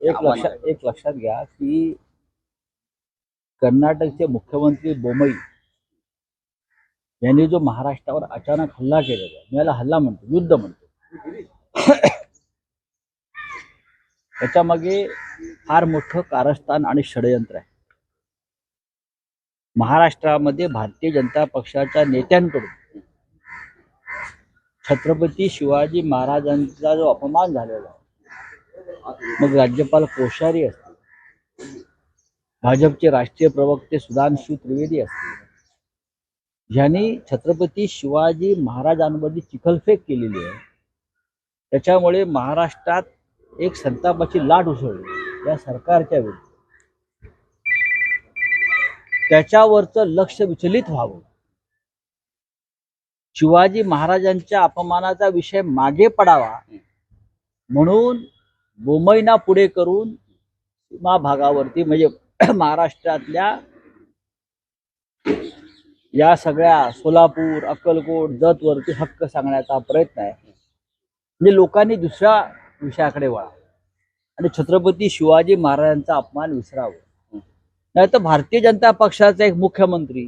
एक लक्षात घ्या की कर्नाटकचे मुख्यमंत्री बोमई यांनी जो महाराष्ट्रावर अचानक हल्ला केलेला आहे, मी याला हल्ला म्हणतो, युद्ध म्हणतो, त्याच्यामागे फार मोठं कारस्थान आणि षडयंत्र आहे. महाराष्ट्रामध्ये भारतीय जनता पक्षाच्या नेत्यांकडून छत्रपती शिवाजी महाराजांचा जो अपमान झालेला आहे, मग राज्यपाल कोश्यारी असतील, भाजपचे राष्ट्रीय प्रवक्ते सुधांशु त्रिवेदी असतील, ज्यांनी छत्रपती शिवाजी महाराजांवरती चिखलफेक केलेली आहे, त्याच्यामुळे महाराष्ट्रात एक संतापाची लाट उसळली या सरकारच्या विरुद्ध. त्याच्यावरचं लक्ष विचलित व्हावं, शिवाजी महाराजांच्या अपमानाचा विषय मागे पडावा म्हणून बोमईना पुढे करून सीमा भागावरती म्हणजे महाराष्ट्रातल्या या सगळ्या सोलापूर, अक्कलकोट, जत वरती हक्क सांगण्याचा प्रयत्न आहे. म्हणजे लोकांनी दुसऱ्या विषयाकडे वळा आणि छत्रपती शिवाजी महाराजांचा अपमान विसरावं. नाही तर भारतीय जनता पक्षाचा एक मुख्यमंत्री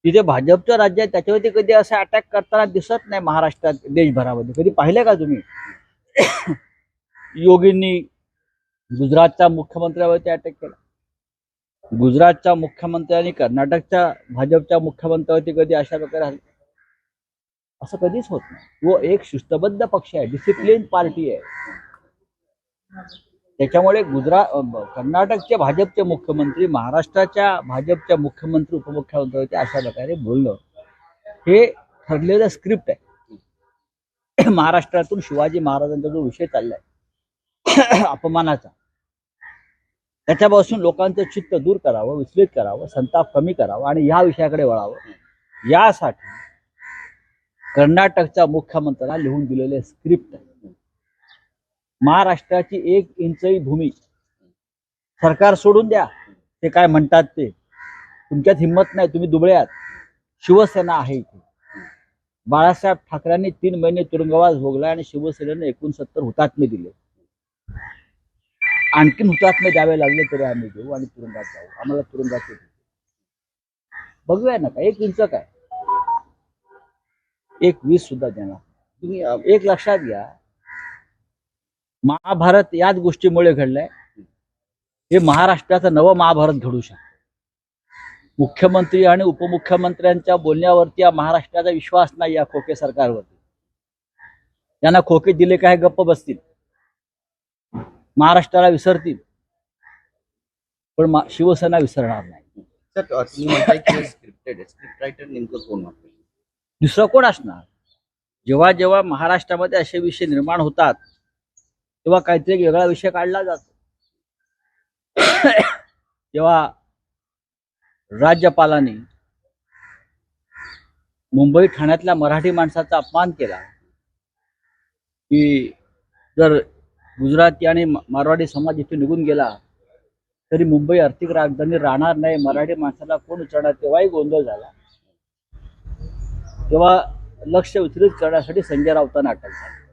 तिथे भाजपचं राज्य आहे, त्याच्यावरती कधी असं अटॅक करताना दिसत नाही महाराष्ट्रात, देशभरामध्ये. कधी पाहिलं का तुम्ही? योगींनी गुजरातच्या मुख्यमंत्र्यावरती अटॅक केला. गुजरातच्या मुख्यमंत्र्यांनी कर्नाटकच्या भाजपच्या मुख्यमंत्र्यावरती कधी अशा प्रकारे हल्ला? असं कधीच होत नाही. वो एक शिस्तबद्ध पक्ष आहे, डिसिप्लिन पार्टी आहे. त्याच्यामुळे कर्नाटकचे भाजपचे मुख्यमंत्री महाराष्ट्राच्या भाजपच्या मुख्यमंत्री उपमुख्यमंत्र्यावरती अशा प्रकारे बोलणं हे ठरलेलं स्क्रिप्ट आहे. महाराष्ट्रातून शिवाजी महाराजांचा जो विषय चाललाय अपमानाचा, त्याच्यापासून लोकांचं चित्त दूर करावं, विचलित करावं, संताप कमी करावा आणि या विषयाकडे वळावं, यासाठी कर्नाटकच्या मुख्यमंत्र्यांना लिहून दिलेले स्क्रिप्ट आहे. महाराष्ट्राची 1 इंचही भूमी सरकार सोडून द्या, ते काय म्हणतात ते, तुमच्यात हिंमत नाही, तुम्ही दुबळे आहात. शिवसेना आहे इथे. बाळासाहेब ठाकरेंनी 3 महिने तुरुंगवास भोगला आणि शिवसेनेने 69 हुतात्मे दिले. आणखीन हुतात्मे द्यावे लागले तरी आम्ही देऊ आणि तुरुंगात जाऊ. आम्हाला तुरुंगात बघूया ना, काय 1 इंच काय, 1.20 सुद्धा देणार. तुम्ही एक लक्षात घ्या, महाभारत याच गोष्टीमुळे घडलंय. हे महाराष्ट्राचं नवं महाभारत घडू शकतं. मुख्यमंत्री आणि उपमुख्यमंत्र्यांच्या बोलण्यावरती या महाराष्ट्राचा विश्वास नाही, या खोके सरकारवरती. त्यांना खोके दिले काय गप्प बसतील, महाराष्ट्राला विसरतील, पण शिवसेना विसरणार नाही. दुसरं कोण असणार? जेव्हा जेव्हा महाराष्ट्रामध्ये असे विषय निर्माण होतात तेव्हा काहीतरी वेगळा विषय काढला जातो. तेव्हा राज्यपालांनी मुंबई ठाण्यातल्या मराठी माणसाचा अपमान केला की जर गुजराती आणि मारवाडी समाज इथे निघून गेला तरी मुंबई आर्थिक राजधानी राहणार नाही, मराठी माणसाला कोण विचारणार? तेव्हाही गोंधळ झाला. तेव्हा लक्ष विचलित करण्यासाठी संजय राऊतांना अटक झाली.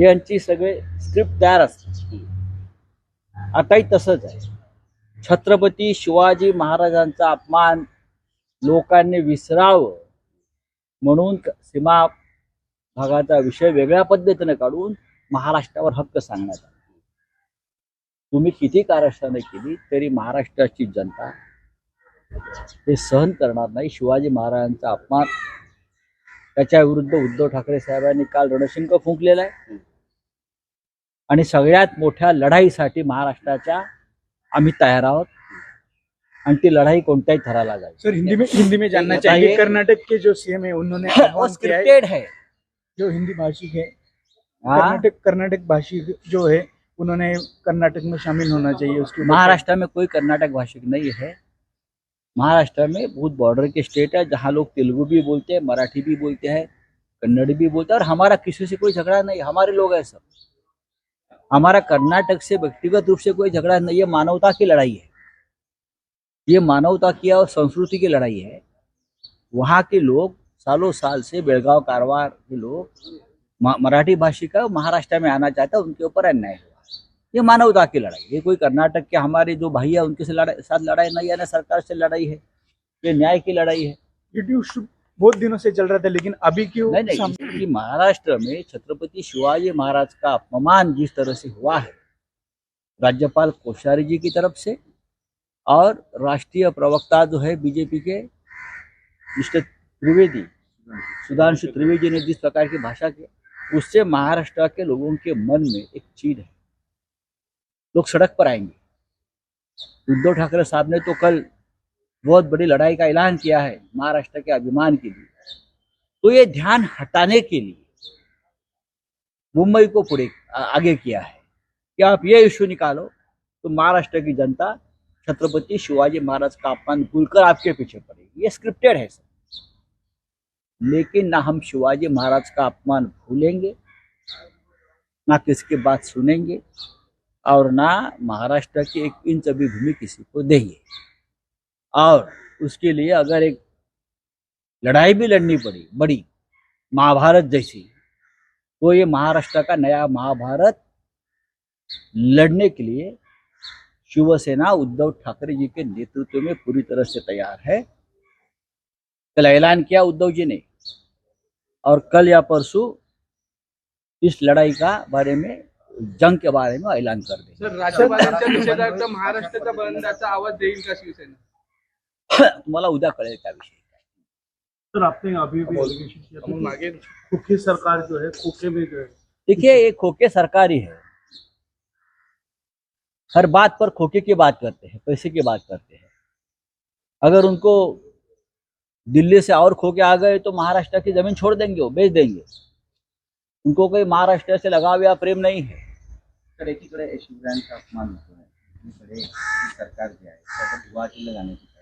यांची सगळे स्क्रिप्ट तयार असते. आताही तसंच आहे. छत्रपती शिवाजी महाराजांचा अपमान लोकांनी विसरावं म्हणून सीमा भागाचा विषय वेगळ्या पद्धतीने काढून महाराष्ट्रावर हक्क सांगण्यात आला. तुम्ही किती कारस्थाने केली तरी महाराष्ट्राची जनता हे सहन करणार नाही. शिवाजी महाराजांचा अपमान, त्याच्या विरुद्ध उद्धव ठाकरे साहेबांनी काल रणशिंग फुंकलेला आहे आणि सगळ्यात मोठ्या लढाईसाठी महाराष्ट्राच्या आम्ही तयार आहोत आणि ती लढाई कोणत्याही थराला जाईल. सर, हिंदी में जानना चाहिए, कर्नाटक के जो सीएम है उन्होंने स्क्रिप्टेड है, जो हिंदी भाषी है, कर्नाटक भाषी जो है उन्होंने कर्नाटक में शामिल होना चाहिए. उसके महाराष्ट्र में कोई कर्नाटक भाषी नहीं है. महाराष्ट्र में बहुत बॉर्डर के स्टेट है जहाँ लोग तेलुगु भी बोलते हैं, मराठी भी बोलते हैं, कन्नड़ भी बोलते हैं और हमारा किसी से कोई झगड़ा नहीं. हमारे लोग हैं सब. हमारा कर्नाटक से व्यक्तिगत रूप से कोई झगड़ा नहीं. ये मानवता की लड़ाई है, ये मानवता की और संस्कृति की लड़ाई है. वहाँ के लोग सालों साल से बेलगांव कारवार के लोग मराठी भाषी का महाराष्ट्र में आना चाहता है, उनके ऊपर अन्याय हुआ. ये मानवता की लड़ाई, ये कोई कर्नाटक के हमारे जो भाई है उनके साथ लड़ाई नहीं है, ना सरकार से लड़ाई है, ये न्याय की लड़ाई है। ये बहुत दिनों से चल रहा था, लेकिन अभी क्यों नहीं, कि महाराष्ट्र में छत्रपति शिवाजी महाराज का अपमान जिस तरह से हुआ है राज्यपाल कोश्यारी जी की तरफ से, और राष्ट्रीय प्रवक्ता जो है बीजेपी के मिस्टर त्रिवेदी, सुधांशु त्रिवेदी ने जिस प्रकार की भाषा की, उससे महाराष्ट्र के लोगों के मन में एक चीज है, लोग सड़क पर आएंगे। उद्धव ठाकरे साहब ने तो कल बहुत बड़ी लड़ाई का ऐलान किया है महाराष्ट्र के अभिमान के लिए, तो ये ध्यान हटाने के लिए मुंबई को पूरे आगे किया है कि आप ये इश्यू निकालो तो महाराष्ट्र की जनता छत्रपति शिवाजी महाराज का अपमान भूलकर आपके पीछे पड़ेगी। ये स्क्रिप्टेड है सर, लेकिन ना हम शिवाजी महाराज का अपमान भूलेंगे, ना किसकी बात सुनेंगे, और ना महाराष्ट्र की एक इंच भी भूमि किसी को देंगे। और उसके लिए अगर एक लड़ाई भी लड़नी पड़ी बड़ी महाभारत जैसी, तो ये महाराष्ट्र का नया महाभारत लड़ने के लिए शिवसेना उद्धव ठाकरे जी के नेतृत्व में पूरी तरह से तैयार है। कल ऐलान किया उद्धव जी ने, और कल या परसों इस लड़ाई का बारे में, जंग के बारे में ऐलान कर दें। सर, राज्यपालांच्या निषेधार्थ महाराष्ट्राच्या बंदचा आवाज देईल का शिवसेना? तुम्हाला उद्या कळेल काय विषय। सर, आपने अभी भी एलिगेशन किया था कि मागे खोखे सरकार जो है, खोखे में जो है, देखिए ये खोखे सरकारी है, हर बात पर खोखे की बात करते हैं, पैसे की बात करते हैं। अगर उनको दिल्ली से और खोके आ गए तो महाराष्ट्र की जमीन छोड़ देंगे, वो बेच देंगे। उनको कोई महाराष्ट्र से लगाव या प्रेम नहीं है। तर एकीकडे शिवरायांचा अपमान होतोय, दुसरीकडे ही सरकार जे आहे त्याचा गुवाहाटीला जाण्याची तयारी.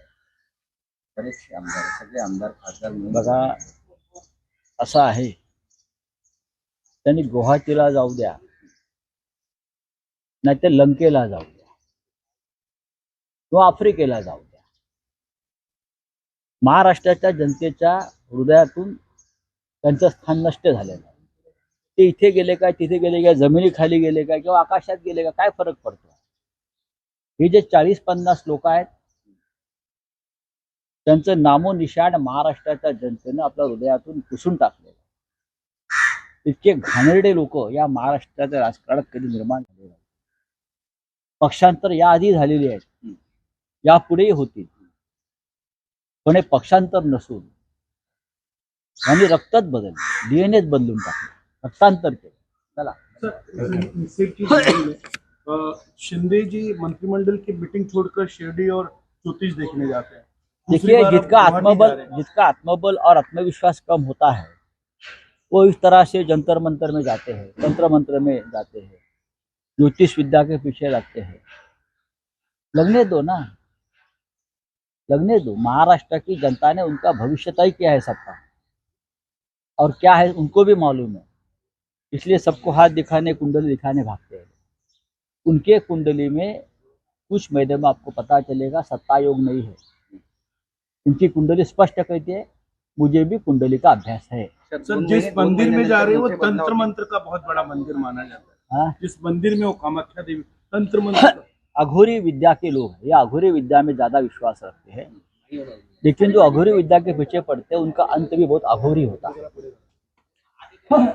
बरेचसे आमदार, सगळे आमदार खासदार मिळून बघा असं आहे, त्यांनी गुवाहाटीला जाऊ द्या, नाही तर लंकेला जाऊ द्या किंवा आफ्रिकेला जाऊ द्या, महाराष्ट्राच्या जनतेच्या हृदयातून त्यांचं स्थान नष्ट झालेलं आहे। ते इथे गेले काय, तिथे गेले काय, जमिनी खाली गेले काय किंवा आकाशात गेले का, काय फरक पडतो? हे जे 40-50 लोक आहेत त्यांचं नामोनिशाण महाराष्ट्राच्या जनतेनं आपल्या हृदयातून पुसून टाकलेलं। इतके घाणेरडे लोक या महाराष्ट्राच्या राजकारणात कधी निर्माण झाले नाही। पक्षांतर याआधी झालेली आहेत, यापुढेही होतील, पण हे पक्षांतर नसून यांनी रक्तच बदललं, डीएनएच बदलून टाकलं, हस्तांतर केलं। चला निषेध की लड़ाई में शिंदे जी मंत्रिमंडल की मीटिंग छोड़कर शिरडी और ज्योतिष देखने जाते हैं। देखिए, जिसका आत्मबल और आत्मविश्वास कम होता है वो इस तरह से जंतर मंतर में जाते हैं, तंत्र मंत्र में जाते हैं, ज्योतिष विद्या के पीछे लगते हैं। लगने दो ना, लगने दो। महाराष्ट्र की जनता ने उनका भविष्य तय किया है सबका, और क्या है उनको भी मालूम है, इसलिए सबको हाथ दिखाने, कुंडली दिखाने भागते हैं। उनके कुंडली में कुछ महीने में आपको पता चलेगा, सत्ता योग नहीं है। उनकी कुंडली स्पष्ट कहती है, मुझे भी कुंडली का अभ्यास है। सर, जिस मंदिर में जा रहे हैं वो तंत्र मंत्र का बहुत बड़ा मंदिर माना जाता है। हाँ? जिस मंदिर में वो कामाख्या देवी तंत्र मंत्र अघोरी विद्या के लोग हैं, या अघोरी विद्या में ज्यादा विश्वास रखते हैं, लेकिन जो अघोरी विद्या के पीछे पड़ते हैं उनका अंत भी बहुत अघोरी होता है।